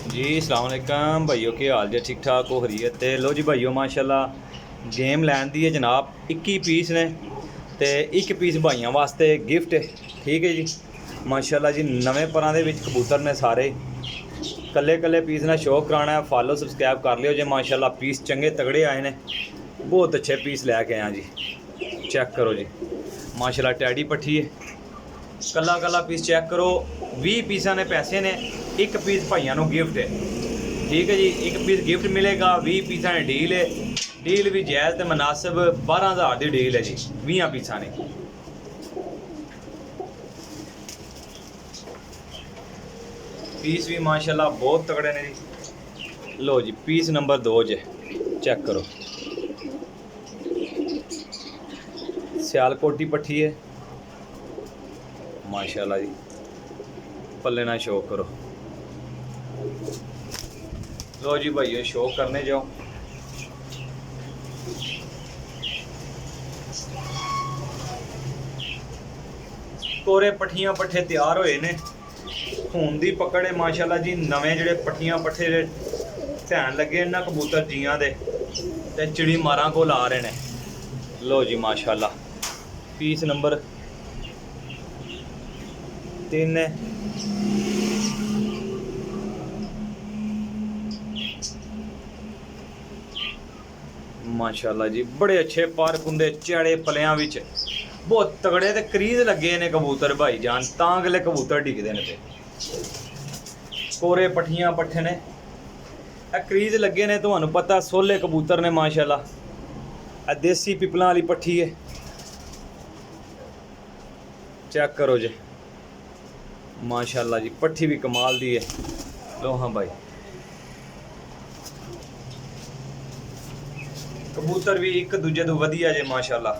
जी अस्सलाम वालेकुम भाइयों, के हाल जे ठीक ठाक हो खरीत। तो लो जी भाइयों, माशाल्लाह गेम लैन दी है जनाब। 21 पीस ने तो एक पीस भाइयों वास्ते गिफ्ट। ठीक है जी, माशाल्लाह जी। नवे परां दे विच कबूतर ने सारे, कल्ले कल्ले पीस ने शो कराना है। फॉलो सबसक्राइब कर लियो जे। माशाल्लाह पीस चंगे तगड़े आए ने, बहुत अच्छे पीस लैके आया जी। चेक करो जी, माशाल्लाह टैडी पट्ठी है। कला कला पीस चेक करो। 20 पीसा ने पैसे ने, एक पीस भाइयों को गिफ्ट है। ठीक है जी, एक पीस गिफ्ट मिलेगा। 20 पीसा ने डील है, डील भी जायज़ तो मुनासिब। 12,000 की डील है जी 20 पीसा ने। पीस भी माशाल्लाह बहुत तगड़े ने जी। लो जी पीस नंबर 2 जे, चेक करो। सियालकोटी पट्ठी है माशाल्लाह जी। पल्ले ना शो करो। लो जी भाइयों, शो करने जाओ। कोरे पट्ठियां पट्ठे तैयार होए ने, खून दी पकड़ है माशाल्लाह जी। नवे जिहड़े पट्ठियां पट्ठे ध्यान लगे इन्हां कबूतर जियां दे ते चिड़ी मारां कोल आ रहे ने। लो जी माशाल्लाह, पीस नंबर 3 है। माशाल्लाह जी, बड़े अच्छे पर कुंदे चढ़े पलियां विच, बहुत तगड़े ते करीज लगे ने कबूतर भाई जान। तां गले कबूतर डिगदे ने ते कोरे पट्ठियां पट्ठे ने, करीज लगे ने। तुहानू पता सोले कबूतर ने माशाल्लाह। देसी पिपलां वाली पट्ठी है, चेक करो जी माशाल्लाह जी। पट्ठी भी कमाल दी है। लो हाँ भाई, कबूतर भी एक दूजे तो वधिया जे माशाल्लाह।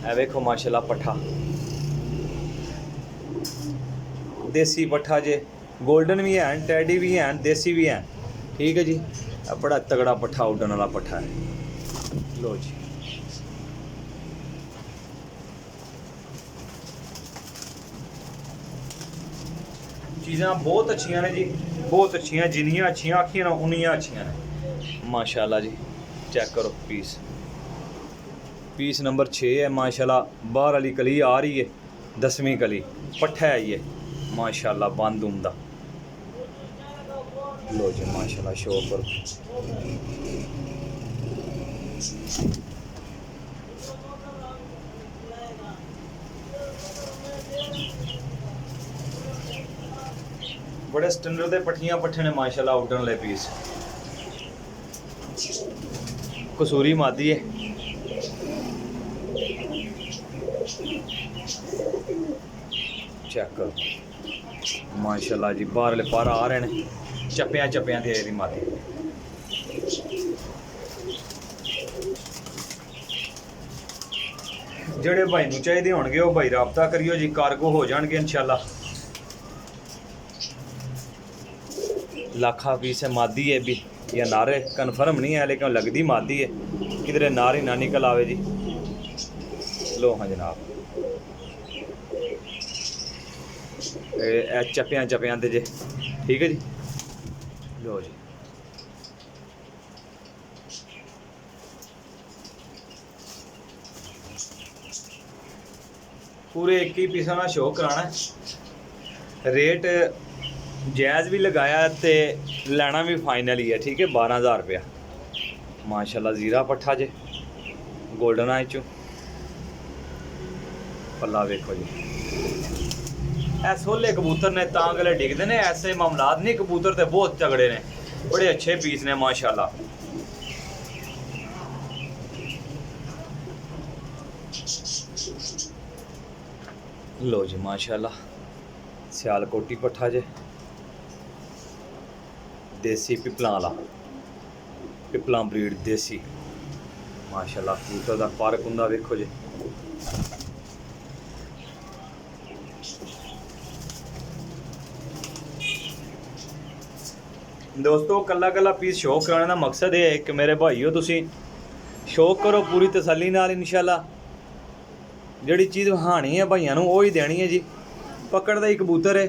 ए वेखो माशाल्लाह पट्ठा, देसी पट्ठा जे। गोल्डन भी हैं, टैडी भी हैं, देसी भी हैं। ठीक है जी, बड़ा तगड़ा पट्ठा, उड्डन वाला पट्ठा है। लो जी, चीज़ां बहुत अच्छियां ने जी, बहुत अच्छियां। जिन्नियां अच्छियां आखियां ना उन्नियां अच्छियां ने माशाल्लाह जी। चेक करो पीस, पीस नंबर 6 है माशाल्लाह। बाहर वाली कली आ रही है, 10वीं कली पट्ठा है ये माशाल्लाह, बंद उमदा। लो जी माशाल्लाह, शो करो। बड़े स्टैंडर्ड दे पट्ठियां पट्ठे ने माशाल्लाह। उड्डन ले पीस, कसूरी मादी है। चेक करो माशाल्लाह जी, बाहरले पर आ रहे हैं, चप्पियां चप्पियां थे एदी मादी। ਜਿਹੜੇ भाई ਨੂੰ ਚਾਹੀਦੇ ਹੋਣਗੇ ਉਹ भाई ਰਾਬਤਾ ਕਰਿਓ जी, ਕਾਰਗੋ हो ਜਾਣਗੇ इंशाल्लाह। लाखा पीस है, मादी है भी या नारे कन्फर्म नहीं है, लेकिन लगती मादी है। किधरे नार ही ना निकल आवे जी। लो हाँ जनाब, चप्पियां चप्पियां दे जे। ठीक है जी, लो जी पूरे 21 पीसा का शो कराना है। रेट जायज़ भी लगाया तो लेना भी फाइनल ही है। ठीक है, 12,000 रुपया माशाल्लाह। जीरा पट्ठा जे, गोल्डन आई चो। पल्ला वेखो जी, ए सोले कबूतर ने तां गले डिगदे ने। ऐसे मामलात नहीं, कबूतर तो बहुत तगड़े ने, बड़े अच्छे पीस ने माशाल्लाह। लो जी माशाल्लाह, सियालकोटी पट्ठा जे, देसी पिपलां वाला, पिपलां ब्रीड देसी माशाल्लाह। कबूतर का पर कुंदा वेखो जी। दोस्तों कला कला पीस शो कराने का मकसद ये है कि मेरे भाईओ तुसी शो करो पूरी तसल्ली नाल। इंशाल्लाह जिहड़ी चीज़ वहानी है भाइयों को ही देनी है जी। पकड़ दा ही कबूतर है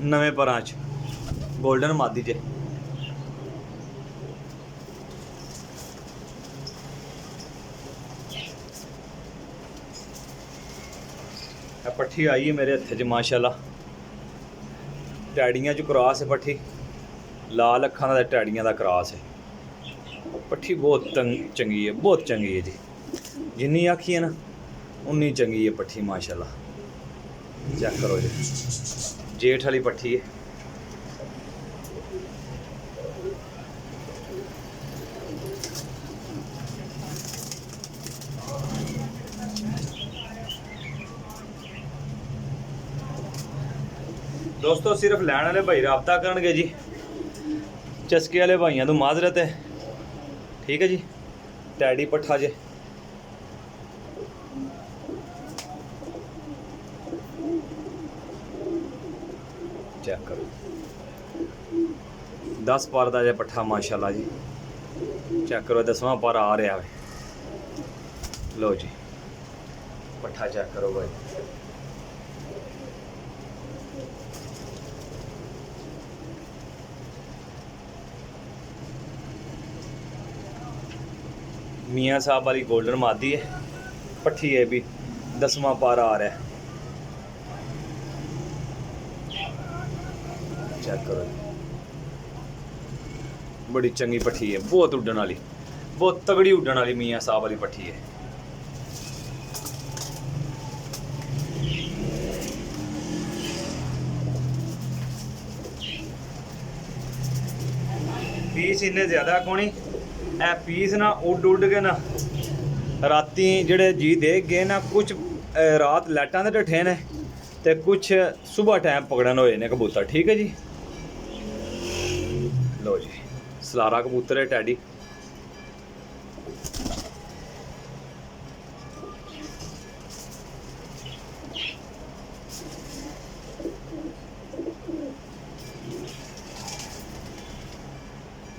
नवे परां च, गोल्डन मादी च पट्ठी आई है मेरे हत्थ च माशाल्लाह। टैडियां च क्रॉस है पट्ठी, लाल अखां दा टैडियां दा क्रॉस है। पट्ठी बहुत चंगी है, बहुत चंगी है जी। जिन्नी आखी है ना उन्नी चंगी है पट्ठी माशाल्लाह। चेक करो जी, जेठ वाली पट्ठी है। दोस्तों सिर्फ लैन वाले भाई राबता करनगे जी, चस्के वाले भाइयों तो माजरत है, ठीक है जी। टैडी पट्ठा जे चेक करो, 10 पार का जे पट्ठा माशाल्लाह जी। चेक करो 10वां पार आ रहा है। लो जी पट्ठा चेक करो भाई। मियाँ साहब वाली गोल्डन मादी है, पट्ठी है भी 10वां पार आ रहा है। चेक करो, बड़ी चंगी पट्ठी है, बहुत उड्डन वाली, बहुत तगड़ी उड्डन वाली मियाँ साहब वाली पट्ठी है। पीस इन्ने ज़्यादा कोनी, ए पीस ना उड के ना राती जेड़े जी देख गए ना, कुछ रात लाइटां दे ढट्ठे ने ते कुछ सुबह टाइम पकड़न होए ने कबूतर, ठीक है जी। लो जी सलारा कबूतर है टैडी।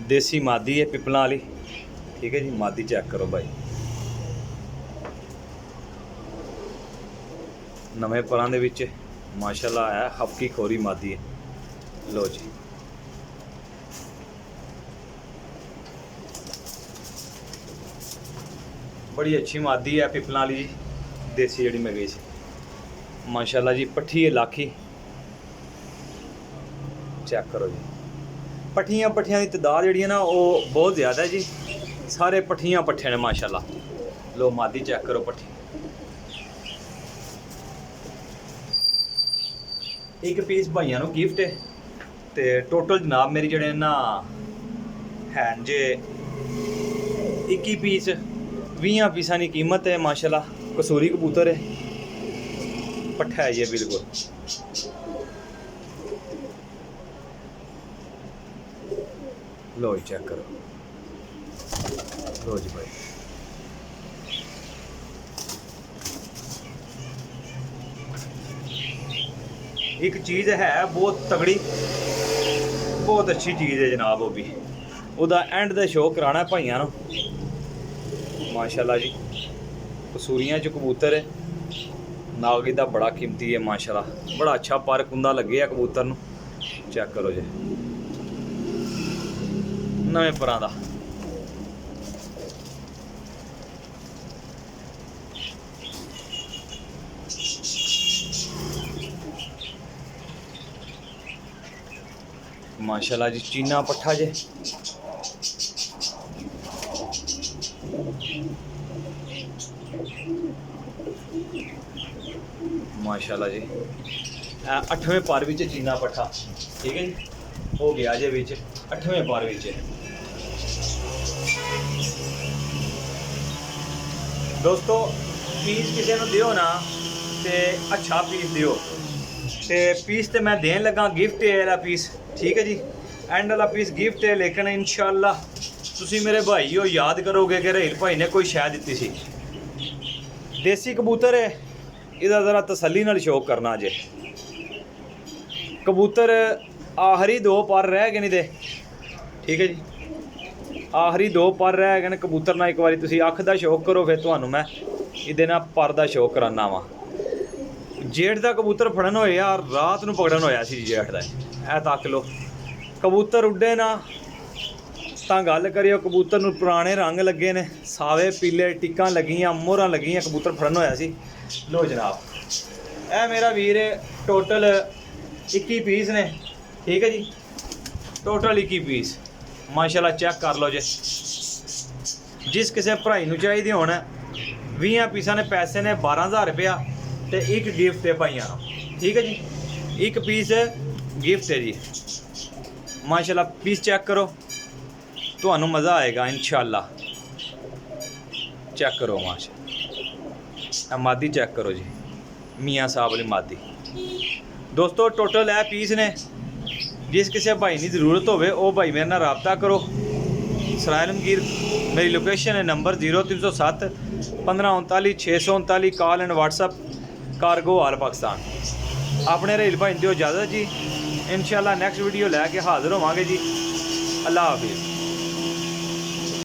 देसी मादी है पिपला वाली, ठीक है जी। मादी चेक करो भाई, नवे परां दे विच माशाल्लाह है, हफ्की खोरी मादी है। लो जी बड़ी अच्छी मादी है पिपला वाली जी, देसी जड़ी मैं गई सी माशाल्लाह जी। पट्ठी है लाखी, चेक करो जी। पट्ठियां की तादाद जी ना वो बहुत ज़्यादा है जी, सारे पट्ठियां पट्ठे ने माशाल्लाह। लो मादी चेक करो पट्ठी। एक पीस भाइयों को गिफ्ट है, तो टोटल जनाब मेरी जड़े ना है जे 21 पीस, 20 पीसा की कीमत है माशाल्लाह। कसूरी कबूतर है, पट्ठा है ये बिल्कुल। लो जी चेक करो, लो जी भाई। एक चीज़ है बहुत तगड़ी, बहुत अच्छी चीज़ है जनाब, वो भी उदा एंड दे शो कराना भाइयों माशाल्लाह जी। कसूरियां च कबूतर है, नागी दा बड़ा कीमती है माशाल्लाह, बड़ा अच्छा पर कुंदा लगे कबूतर नूं। चेक करो जी नवे परां दा। माशाल्लाह जी चीना पट्ठा जे, माशाल्लाह जी। 8वें पार विच चीना पट्ठा, ठीक है जी, हो गया जे विच 8वें पार विच। दोस्तों पीस किसी को दियो ना तो अच्छा पीस दियो, तो पीस तो मैं देन लगा गिफ्ट है वाला पीस, ठीक है जी। एंड वाला पीस गिफ्ट है, लेकिन इंशाल्लाह तुसी मेरे भाई हो याद करोगे कि रहील भाई ने कोई शै दी सी। देसी कबूतर है, इहदा ज़रा तसल्ली नाल शौक करना जे। कबूतर आखिरी 2 पर रह गए नहीं दे, ठीक है जी, आखिरी 2 पर रह गए कबूतर ना। एक बार तुसी अख दा शौक करो, फिर तुहानू मैं इहदे नाल पर दा शौक कराना वा। जेठ दा कबूतर फड़न होया, रात नूं पकड़न होया सी जेठ दा, ऐ तक लो ਕਬੂਤਰ ਉੱਡੇ ਨਾ ਤਾਂ ਗੱਲ ਕਰਿਓ। ਕਬੂਤਰ ਨੂੰ ਪੁਰਾਣੇ ਰੰਗ ਲੱਗੇ ਨੇ, ਸਾਵੇ ਪੀਲੇ ਟਿੱਕਾਂ ਲੱਗੀਆਂ, ਮੋਹਰਾਂ ਲੱਗੀਆਂ, ਕਬੂਤਰ ਫੜਨ ਹੋਇਆ ਸੀ। ਲੋ ਜਨਾਬ ਇਹ ਮੇਰਾ ਵੀਰ ਟੋਟਲ 21 ਪੀਸ ਨੇ, ਠੀਕ ਹੈ ਜੀ, ਟੋਟਲ 21 ਪੀਸ ਮਾਸ਼ਾਅੱਲਾ ਚੈੱਕ ਕਰ ਲਓ ਜੇ। ਜਿਸ ਕਿਸੇ ਭਰਾਈ ਨੂੰ ਚਾਹੀਦੇ ਹੋਣ 20 ਪੀਸਾਂ ਨੇ ਪੈਸੇ ਨੇ 12000 ਰੁਪਇਆ ਤੇ ਇੱਕ ਗਿਫਟ ਹੈ ਭਾਈਆਂ ਨੂੰ, ਠੀਕ ਹੈ ਜੀ। ਇੱਕ ਪੀਸ ਗਿਫਟ ਹੈ ਜੀ ਮਾਸ਼ਾਅੱਲਾ। ਪੀਸ ਚੈੱਕ ਕਰੋ, ਤੁਹਾਨੂੰ ਮਜ਼ਾ ਆਏਗਾ ਇਨਸ਼ਾਅੱਲਾ। ਚੈੱਕ ਕਰੋ ਮਾਸ਼ਾਅੱਲਾ, ਮਾਦੀ ਚੈੱਕ ਕਰੋ ਜੀ, ਮੀਆਂ ਸਾਹਿਬ ਵਾਲੀ ਮਾਦੀ। ਦੋਸਤੋ ਟੋਟਲ ਇਹ ਪੀਸ ਨੇ। ਜਿਸ ਕਿਸੇ ਭਾਈ ਦੀ ਜ਼ਰੂਰਤ ਹੋਵੇ ਉਹ ਭਾਈ ਮੇਰੇ ਨਾਲ ਰਾਬਤਾ ਕਰੋ। ਸਰਾਏ ਆਲਮਗੀਰ ਮੇਰੀ ਲੋਕੇਸ਼ਨ ਹੈ, number 0307 1539 639, call and WhatsApp, cargo all Pakistan. ਆਪਣੇ ਰਹੀਲ ਭਾਈ ਦਿਓ ਇਜਾਜ਼ਤ ਜੀ। ਇਨਸ਼ਾਅੱਲਾ ਨੈਕਸਟ ਵੀਡੀਓ ਲੈ ਕੇ ਹਾਜ਼ਰ ਹੋਵਾਂਗੇ ਜੀ। ਅੱਲਾ ਹਾਫਿਜ਼।